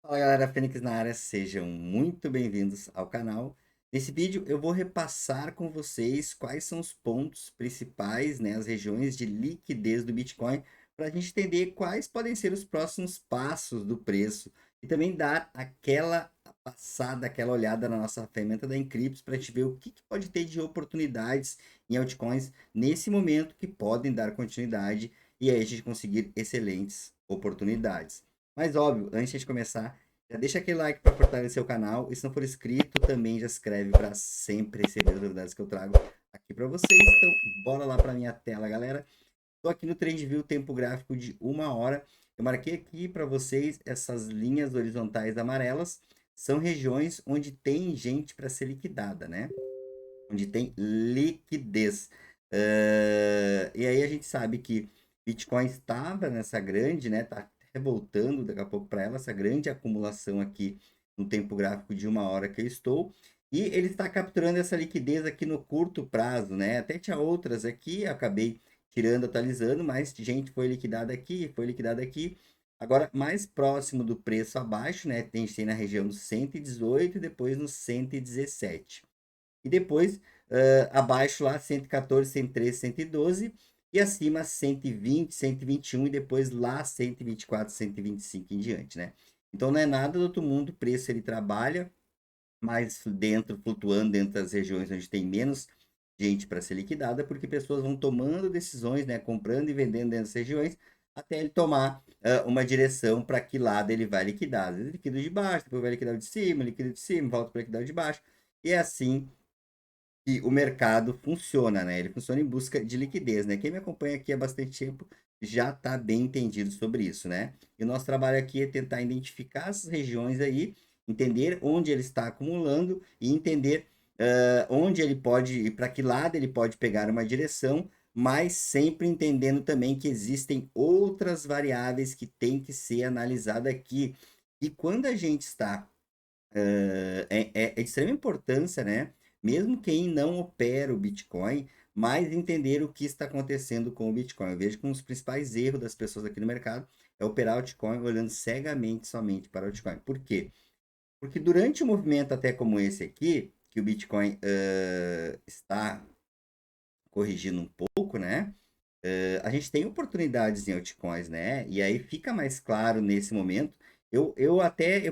Fala galera, Fênix na área, sejam muito bem-vindos ao canal. Nesse vídeo eu vou repassar com vocês quais são os pontos principais, né, as regiões de liquidez do Bitcoin, para a gente entender quais podem ser os próximos passos do preço e também dar aquela passada, aquela olhada na nossa ferramenta da Encrypts para a gente ver o que pode ter de oportunidades em altcoins nesse momento que podem dar continuidade e aí a gente conseguir excelentes oportunidades. Mas óbvio, antes de começar, já deixa aquele like para fortalecer o canal. E se não for inscrito, também já se inscreve para sempre receber as novidades que eu trago aqui para vocês. Então, bora lá para minha tela, galera. Estou aqui no TradingView, tempo gráfico de 1 hora. Eu marquei aqui para vocês essas linhas horizontais amarelas. São regiões onde tem gente para ser liquidada, né? Onde tem liquidez. E aí a gente sabe que Bitcoin estava nessa grande, né? Tá voltando daqui a pouco para ela, essa grande acumulação aqui no tempo gráfico de 1 hora que eu estou. E ele está capturando essa liquidez aqui no curto prazo, né? Até tinha outras aqui, acabei tirando, atualizando, mas gente foi liquidada aqui, foi liquidada aqui. Agora, mais próximo do preço abaixo, né? Tem na região dos 118 e depois no 117. E depois, abaixo lá, 114, 113, 112. E acima, 120, 121. E depois lá, 124, 125 em diante, né? Então, não é nada do outro mundo. O preço, ele trabalha mais dentro, flutuando dentro das regiões onde tem menos gente para ser liquidada, porque pessoas vão tomando decisões, né? Comprando e vendendo dentro das regiões, até ele tomar uma direção para que lado ele vai liquidar. Às vezes liquida de baixo, depois vai liquidar o de cima, volta para liquidar o de baixo. E é assim que o mercado funciona, né? Ele funciona em busca de liquidez, né? Quem me acompanha aqui há bastante tempo já está bem entendido sobre isso, né? E o nosso trabalho aqui é tentar identificar essas regiões aí, entender onde ele está acumulando e entender onde ele pode, para que lado ele pode pegar uma direção, mas sempre entendendo também que existem outras variáveis que têm que ser analisadas aqui. E quando a gente está é de extrema importância, né? Mesmo quem não opera o Bitcoin, mas entender o que está acontecendo com o Bitcoin. Eu vejo que um dos principais erros das pessoas aqui no mercado é operar o Bitcoin olhando cegamente somente para o Bitcoin. Por quê? Porque durante um movimento até como esse aqui, que o Bitcoin está corrigindo um pouco, né? A gente tem oportunidades em altcoins, né? E aí fica mais claro nesse momento. Eu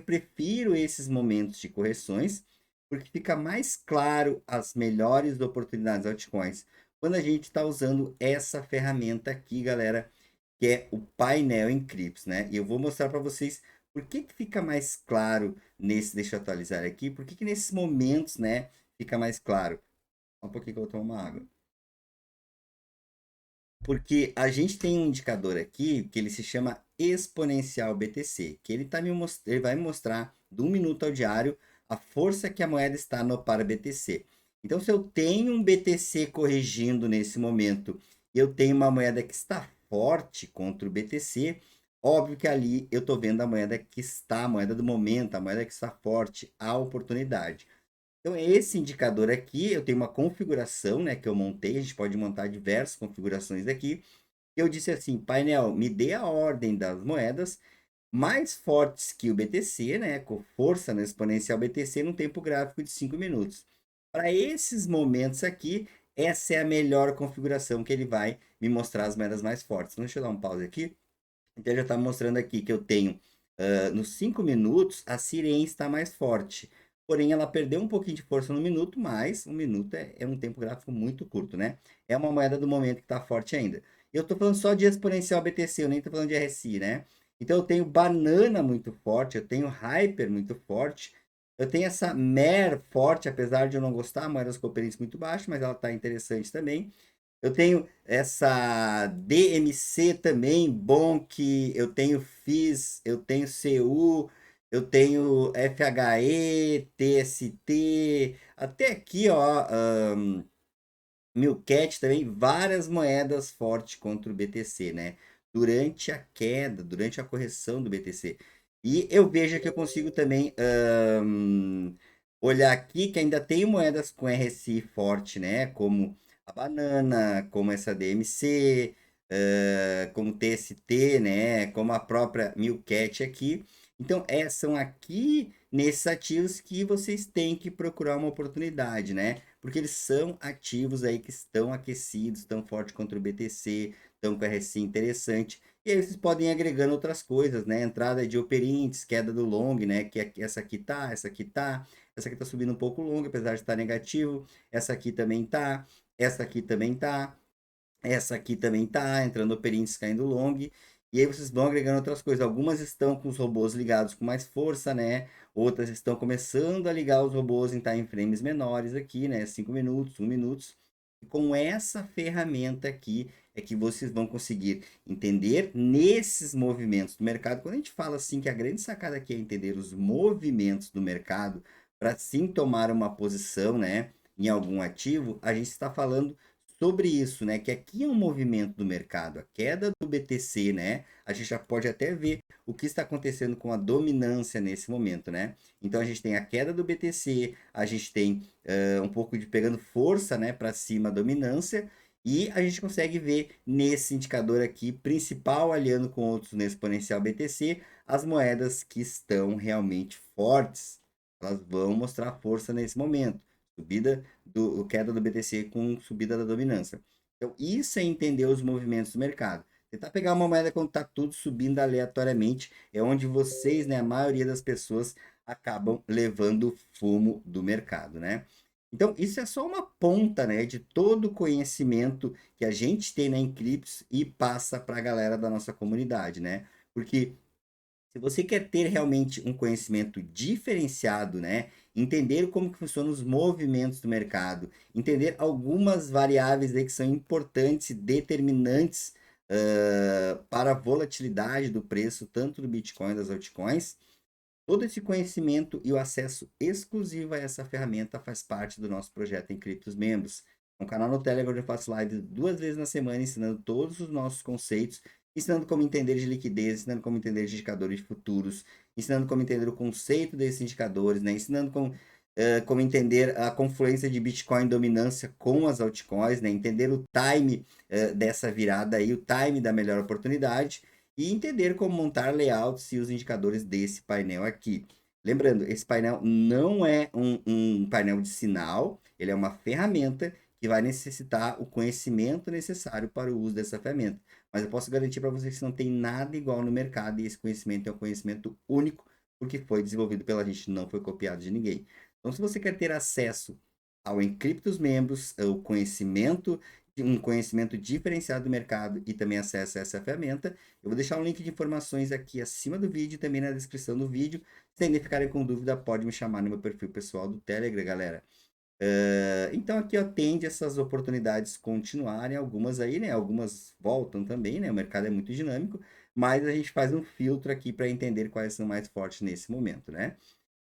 prefiro esses momentos de correções, porque fica mais claro as melhores oportunidades altcoins quando a gente está usando essa ferramenta aqui, galera, que é o painel Encrypts, né? E eu vou mostrar para vocês por que fica mais claro nesse. Deixa eu atualizar aqui. Por que nesses momentos, né, fica mais claro? Só um pouquinho que eu vou tomar uma água. Porque a gente tem um indicador aqui que ele se chama exponencial BTC, que ele vai me mostrar do 1 minuto ao diário a força que a moeda está no par BTC. Então, se eu tenho um BTC corrigindo nesse momento, eu tenho uma moeda que está forte contra o BTC, óbvio que ali eu estou vendo a moeda que está, a moeda do momento, a moeda que está forte, a oportunidade. Então, esse indicador aqui, eu tenho uma configuração, né, que eu montei, a gente pode montar diversas configurações aqui. Eu disse assim, painel, me dê a ordem das moedas mais fortes que o BTC, né, com força no exponencial BTC no tempo gráfico de 5 minutos. Para esses momentos aqui, essa é a melhor configuração que ele vai me mostrar as moedas mais fortes. Então, deixa eu dar um pause aqui. Então, ele já está mostrando aqui que eu tenho, nos 5 minutos, a Sirene está mais forte. Porém, ela perdeu um pouquinho de força no minuto, mas 1 minuto é um tempo gráfico muito curto, né? É uma moeda do momento que está forte ainda. Eu estou falando só de exponencial BTC, eu nem estou falando de RSI, né? Então, eu tenho Banana muito forte, eu tenho Hyper muito forte, eu tenho essa Mer forte, apesar de eu não gostar, moedas cooperantes muito baixo, mas ela está interessante também. Eu tenho essa DMC também, bom que eu tenho FIS, eu tenho CU, eu tenho FHE, TST, até aqui, ó, Milcat também, várias moedas fortes contra o BTC, né? Durante a queda, durante a correção do BTC. E eu vejo que eu consigo também olhar aqui que ainda tem moedas com RSI forte, né? Como a Banana, como essa DMC, como TST, né? Como a própria Milcat aqui. Então, são aqui nesses ativos que vocês têm que procurar uma oportunidade, né? Porque eles são ativos aí que estão aquecidos, estão forte contra o BTC, estão com RSI interessante. E aí vocês podem ir agregando outras coisas, né? Entrada de Operintes, queda do long, né? Essa aqui tá, essa aqui tá. Essa aqui tá subindo um pouco long, apesar de estar negativo. Essa aqui também tá. Essa aqui também tá. Essa aqui também tá, entrando Operintes caindo long. E aí vocês vão agregando outras coisas. Algumas estão com os robôs ligados com mais força, né? Outras estão começando a ligar os robôs em time frames menores aqui, né? 5 minutos, 1 minuto. E com essa ferramenta aqui é que vocês vão conseguir entender nesses movimentos do mercado. Quando a gente fala assim que a grande sacada aqui é entender os movimentos do mercado para sim tomar uma posição, né, em algum ativo, a gente está falando sobre isso, né? Que aqui é um movimento do mercado, a queda do BTC, né? A gente já pode até ver o que está acontecendo com a dominância nesse momento, né? Então a gente tem a queda do BTC, a gente tem um pouco de pegando força, né, para cima a dominância. E a gente consegue ver nesse indicador aqui, principal aliando com outros no exponencial BTC, as moedas que estão realmente fortes. Elas vão mostrar força nesse momento. Subida queda do BTC com subida da dominância. Então, isso é entender os movimentos do mercado. Tentar pegar uma moeda quando está tudo subindo aleatoriamente é onde vocês, né, a maioria das pessoas, acabam levando fumo do mercado, né? Então, isso é só uma ponta, né, de todo o conhecimento que a gente tem na Encryptos e passa para a galera da nossa comunidade, né? Porque se você quer ter realmente um conhecimento diferenciado, né? Entender como que funcionam os movimentos do mercado, entender algumas variáveis aí que são importantes e determinantes para a volatilidade do preço, tanto do Bitcoin das altcoins, todo esse conhecimento e o acesso exclusivo a essa ferramenta faz parte do nosso projeto em Criptos Membros. É um canal no Telegram onde eu faço lives 2 vezes na semana ensinando todos os nossos conceitos, ensinando como entender de liquidez, ensinando como entender de indicadores de futuros, ensinando como entender o conceito desses indicadores, né? Ensinando como entender a confluência de Bitcoin dominância com as altcoins, né? Entender o time dessa virada aí, o time da melhor oportunidade e entender como montar layouts e os indicadores desse painel aqui. Lembrando, esse painel não é um painel de sinal, ele é uma ferramenta que vai necessitar o conhecimento necessário para o uso dessa ferramenta. Mas eu posso garantir para vocês que não tem nada igual no mercado e esse conhecimento é um conhecimento único, porque foi desenvolvido pela gente, não foi copiado de ninguém. Então, se você quer ter acesso ao Encryptos Membros, o conhecimento, um conhecimento diferenciado do mercado e também acesso a essa ferramenta, eu vou deixar um link de informações aqui acima do vídeo e também na descrição do vídeo. Se ainda ficarem com dúvida, pode me chamar no meu perfil pessoal do Telegram, galera. Então aqui ó, tende essas oportunidades continuarem, algumas aí, né? Algumas voltam também, né? O mercado é muito dinâmico, mas a gente faz um filtro aqui para entender quais são mais fortes nesse momento, né?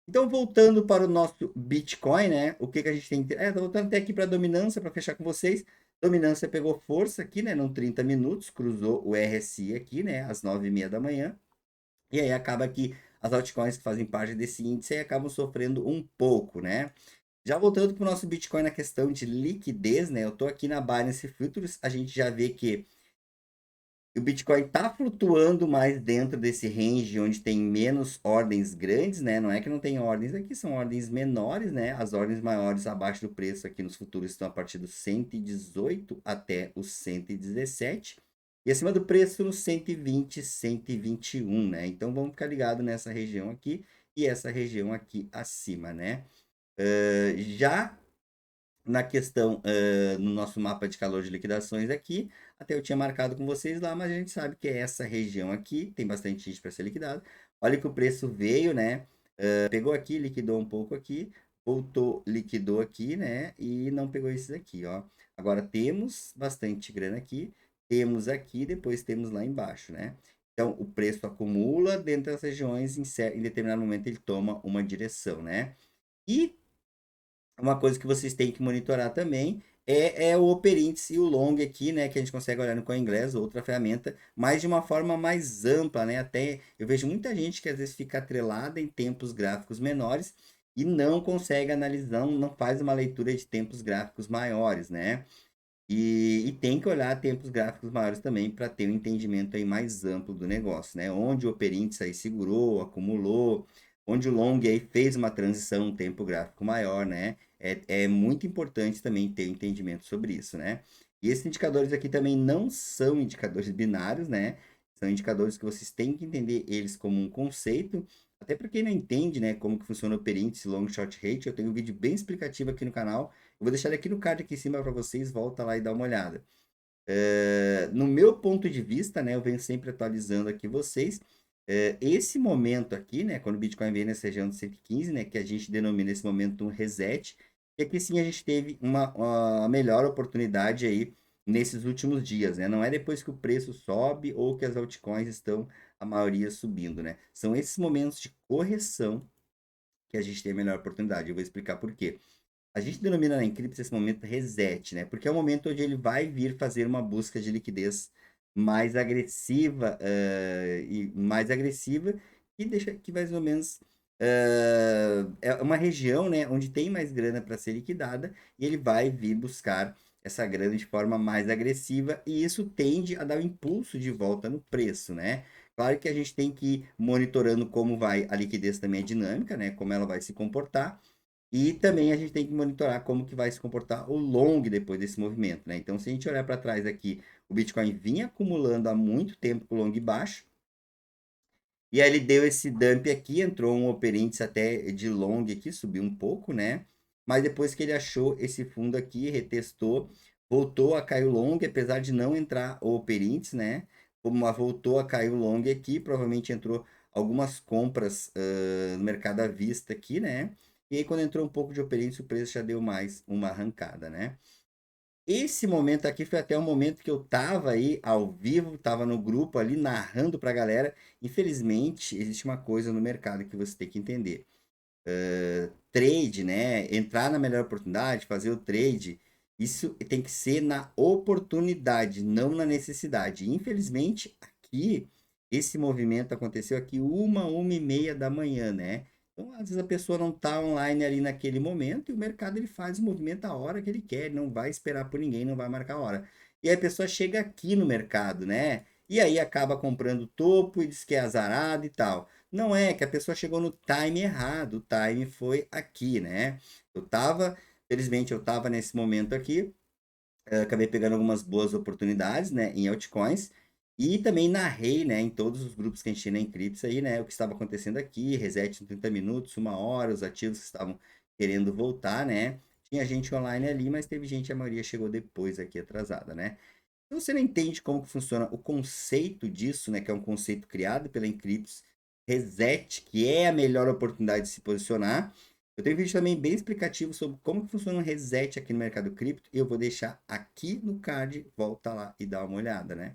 Então, voltando para o nosso Bitcoin, né? O que que a gente tem? Tô voltando até aqui para a dominância, para fechar com vocês. Dominância pegou força aqui, né? Num 30 minutos, cruzou o RSI aqui, né? Às 9h30 da manhã. E aí acaba que as altcoins que fazem parte desse índice aí acabam sofrendo um pouco, né? Já voltando para o nosso Bitcoin na questão de liquidez, né? Eu tô aqui na Binance Futures, a gente já vê que o Bitcoin está flutuando mais dentro desse range onde tem menos ordens grandes, né? Não é que não tem ordens aqui, são ordens menores, né? As ordens maiores abaixo do preço aqui nos futuros estão a partir dos 118 até os 117. E acima do preço nos 120, 121, né? Então vamos ficar ligado nessa região aqui e essa região aqui acima, né? Já na questão, no nosso mapa de calor de liquidações aqui, até eu tinha marcado com vocês lá, mas a gente sabe que é essa região aqui, tem bastante gente para ser liquidado. Olha que o preço veio, né? Pegou aqui, liquidou um pouco aqui, voltou, liquidou aqui, né? E não pegou esses aqui, ó. Agora temos bastante grana aqui, temos aqui, depois temos lá embaixo, né? Então, o preço acumula dentro das regiões, em determinado momento ele toma uma direção, né? E uma coisa que vocês têm que monitorar também é o Upper Índice e o Long aqui, né? Que a gente consegue olhar no CoinGlass, outra ferramenta, mas de uma forma mais ampla, né? Até eu vejo muita gente que às vezes fica atrelada em tempos gráficos menores e não consegue analisar, não faz uma leitura de tempos gráficos maiores, né? E tem que olhar tempos gráficos maiores também para ter um entendimento aí mais amplo do negócio, né? Onde o Open Index aí segurou, acumulou, onde o Long aí fez uma transição, um tempo gráfico maior, né? É muito importante também ter um entendimento sobre isso, né? E esses indicadores aqui também não são indicadores binários, né? São indicadores que vocês têm que entender eles como um conceito. Até para quem não entende, né, como que funciona o Open Index, Long Short Rate, eu tenho um vídeo bem explicativo aqui no canal. Eu vou deixar ele aqui no card aqui em cima para vocês, volta lá e dá uma olhada. No meu ponto de vista, né, eu venho sempre atualizando aqui vocês. Esse momento aqui, né, quando o Bitcoin vem nessa região de 115, né, que a gente denomina esse momento um reset, e aqui sim a gente teve uma melhor oportunidade aí nesses últimos dias, né? Não é depois que o preço sobe ou que as altcoins estão, a maioria, subindo, né? São esses momentos de correção que a gente tem a melhor oportunidade. Eu vou explicar por quê. A gente denomina na Encrypts esse momento reset, né? Porque é o momento onde ele vai vir fazer uma busca de liquidez mais agressiva e mais agressiva que deixa que mais ou menos é uma região, né, onde tem mais grana para ser liquidada e ele vai vir buscar essa grana de forma mais agressiva e isso tende a dar um impulso de volta no preço, né? Claro que a gente tem que ir monitorando como vai a liquidez também é dinâmica, né? Como ela vai se comportar. E também a gente tem que monitorar como que vai se comportar o long depois desse movimento, né? Então, se a gente olhar para trás aqui, o Bitcoin vinha acumulando há muito tempo com o long baixo, e aí ele deu esse dump aqui, entrou um Open Index até de long aqui, subiu um pouco, né? Mas depois que ele achou esse fundo aqui, retestou, voltou a cair o long, apesar de não entrar o Open Index, né? Como voltou a cair o long aqui, provavelmente entrou algumas compras no mercado à vista aqui, né? E aí quando entrou um pouco de Open Index, o preço já deu mais uma arrancada, né? Esse momento aqui foi até um momento que eu tava aí ao vivo, tava no grupo ali narrando pra galera. Infelizmente, existe uma coisa no mercado que você tem que entender. Trade, né? Entrar na melhor oportunidade, fazer o trade, isso tem que ser na oportunidade, não na necessidade. Infelizmente, aqui, esse movimento aconteceu aqui uma e meia da manhã, né? Então, às vezes a pessoa não está online ali naquele momento e o mercado ele faz o movimento a hora que ele quer, não vai esperar por ninguém, não vai marcar a hora. E aí a pessoa chega aqui no mercado, né? E aí acaba comprando topo e diz que é azarado e tal. Não é que a pessoa chegou no time errado, o time foi aqui, né? Felizmente eu tava nesse momento aqui, acabei pegando algumas boas oportunidades, né, em altcoins, e também narrei, né, em todos os grupos que a gente tinha na Encrypts aí, né, o que estava acontecendo aqui, reset em 30 minutos, uma hora, os ativos que estavam querendo voltar, né? Tinha gente online ali, mas teve gente, a maioria chegou depois aqui, atrasada, né? Se você não entende como que funciona o conceito disso, né, que é um conceito criado pela Encrypts, reset, que é a melhor oportunidade de se posicionar. Eu tenho um vídeo também bem explicativo sobre como que funciona um reset aqui no mercado cripto. E eu vou deixar aqui no card, volta lá e dá uma olhada, né?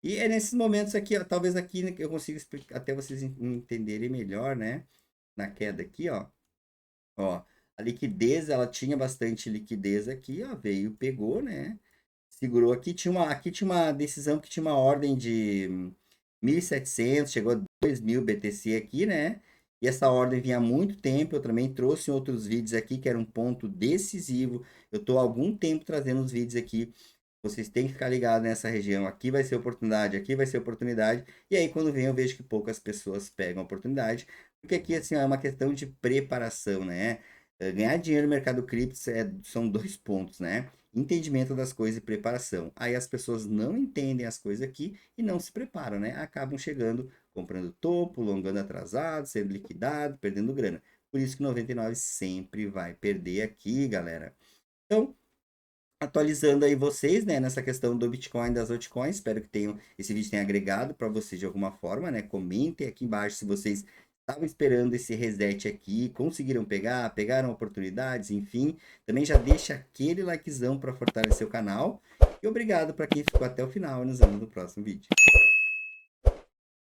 E é nesses momentos aqui, ó, talvez aqui né, eu consiga explicar até vocês entenderem melhor, né? Na queda aqui, ó, a liquidez, ela tinha bastante liquidez aqui, ó, veio, pegou, né? Segurou aqui tinha uma decisão que tinha uma ordem de 1.700, chegou a 2.000 BTC aqui, né? E essa ordem vinha há muito tempo, eu também trouxe em outros vídeos aqui, que era um ponto decisivo. Eu estou há algum tempo trazendo os vídeos aqui. Vocês têm que ficar ligados nessa região. Aqui vai ser oportunidade, aqui vai ser oportunidade. E aí, quando vem, eu vejo que poucas pessoas pegam a oportunidade. Porque aqui, assim, é uma questão de preparação, né? Ganhar dinheiro no mercado cripto são dois pontos, né? Entendimento das coisas e preparação. Aí as pessoas não entendem as coisas aqui e não se preparam, né? Acabam chegando, comprando topo, longando atrasado, sendo liquidado, perdendo grana. Por isso que 99 sempre vai perder aqui, galera. Então, atualizando aí vocês, né, nessa questão do Bitcoin e das altcoins. Espero que esse vídeo tenha agregado para vocês de alguma forma, né? Comentem aqui embaixo se vocês estavam esperando esse reset aqui, conseguiram pegar, pegaram oportunidades, enfim. Também já deixa aquele likezão para fortalecer o canal. E obrigado para quem ficou até o final e nos vemos no próximo vídeo.